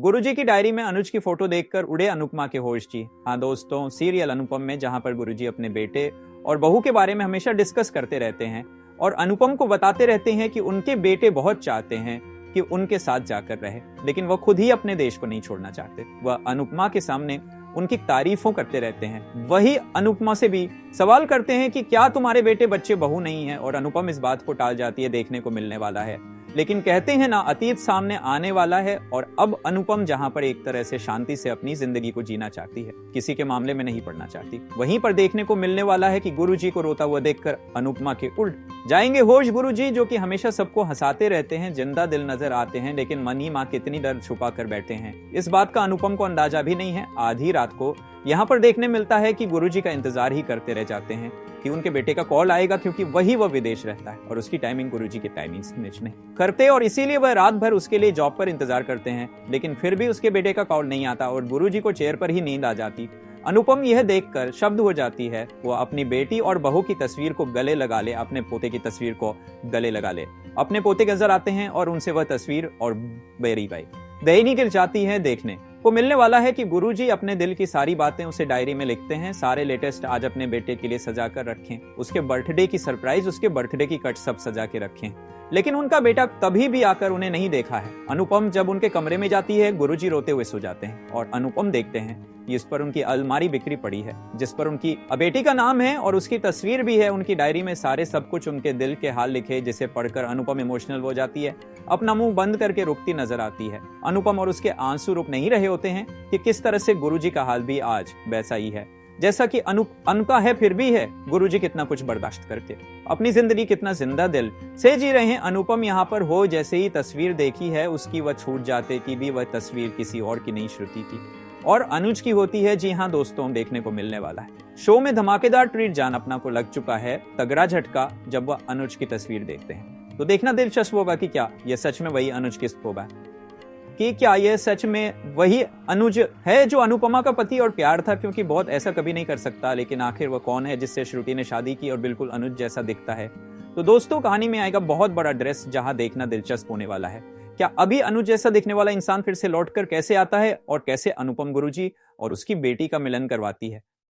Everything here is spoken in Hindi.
गुरुजी की डायरी में अनुज की फोटो देखकर उड़े अनुपमा के होश जी। हाँ दोस्तों, सीरियल अनुपम में जहां पर गुरुजी अपने बेटे और बहू के बारे में हमेशा डिस्कस करते रहते हैं और अनुपम को बताते रहते हैं कि उनके बेटे बहुत चाहते हैं कि उनके साथ जाकर रहे, लेकिन वह खुद ही अपने देश को नहीं छोड़ना चाहते। वह अनुपमा के सामने उनकी तारीफों करते रहते हैं। वही अनुपमा से भी सवाल करते हैं कि क्या तुम्हारे बेटे बच्चे बहू नहीं है, और अनुपम इस बात को टाल जाती है, देखने को मिलने वाला है। लेकिन कहते हैं ना, अतीत सामने आने वाला है और अब अनुपम जहां पर एक तरह से शांति से अपनी जिंदगी को जीना चाहती है, किसी के मामले में नहीं पड़ना चाहती, वहीं पर देखने को मिलने वाला है कि गुरुजी को रोता हुआ देखकर अनुपमा के उल्ट जाएंगे होश गुरुजी, जो कि हमेशा सबको हंसाते रहते हैं, जिंदा दिल नजर आते हैं, लेकिन मन ही मां कितनी दर्द छुपा कर बैठे हैं। इस बात का अनुपम को अंदाजा भी नहीं है। आधी रात को यहाँ पर देखने मिलता है कि गुरुजी का इंतजार ही करते रह जाते हैं कि उनके बेटे का कॉल आएगा, क्योंकि वही वह विदेश रहता है और उसकी टाइमिंग गुरुजी की टाइमिंग से मैच नहीं करते, और इसीलिए वह रात भर उसके लिए जॉब पर इंतजार करते हैं। लेकिन फिर भी उसके बेटे का कॉल नहीं आता और गुरुजी को चेयर पर ही नींद आ जाती। अनुपम यह देखकर शब्द हो जाती है। वो अपनी बेटी और बहू की तस्वीर को गले लगा ले, अपने पोते की तस्वीर को गले लगा ले। अपने पोते नजर आते हैं और उनसे वह तस्वीर और बेरी भाई दहीनी गिर जाती है। देखने को मिलने वाला है कि गुरुजी अपने दिल की सारी बातें उसे डायरी में लिखते हैं। सारे लेटेस्ट आज अपने बेटे के लिए सजा कर रखें, उसके बर्थडे की सरप्राइज, उसके बर्थडे की कट सब सजा के रखें। लेकिन उनका बेटा कभी भी आकर उन्हें नहीं देखा है। अनुपम जब उनके कमरे में जाती है, गुरुजी रोते हुए सो जाते हैं और अनुपम देखते हैं कि इस पर उनकी अलमारी बिखरी पड़ी है, जिस पर उनकी बेटी का नाम है और उसकी तस्वीर भी है। उनकी डायरी में सारे सब कुछ उनके दिल के हाल लिखे, जिसे पढ़कर अनुपम इमोशनल हो जाती है, अपना मुंह बंद करके रुकती नजर आती है। अनुपम और उसके आंसू रुक नहीं रहे होते हैं कि किस तरह से गुरुजी का हाल भी आज वैसा ही है जैसा कि अनुका है, फिर भी है। गुरुजी कितना कुछ बर्दाश्त करके अपनी जिंदगी कितना जिंदा दिल से जी रहे हैं। अनुपम यहाँ पर हो जैसे ही तस्वीर देखी है उसकी, वह छूट जाते कि भी वह तस्वीर किसी और की नहीं श्रुति की और अनुज की होती है। जी हाँ दोस्तों, देखने को मिलने वाला है। शो में धमाकेदार ट्रीट जान अपना को लग चुका है, तगड़ा झटका जब वह अनुज की तस्वीर देखते हैं। तो देखना दिलचस्प होगा कि क्या यह सच में वही अनुज किस्त होगा, कि क्या यह सच में वही अनुज है जो अनुपमा का पति और प्यार था, क्योंकि बहुत ऐसा कभी नहीं कर सकता। लेकिन आखिर वह कौन है जिससे श्रुति ने शादी की और बिल्कुल अनुज जैसा दिखता है। तो दोस्तों, कहानी में आएगा बहुत बड़ा ड्रेस, जहां देखना दिलचस्प होने वाला है। क्या अभी अनुज जैसा दिखने वाला इंसान फिर से लौटकर कैसे आता है और कैसे अनुपम गुरुजी और उसकी बेटी का मिलन करवाती है।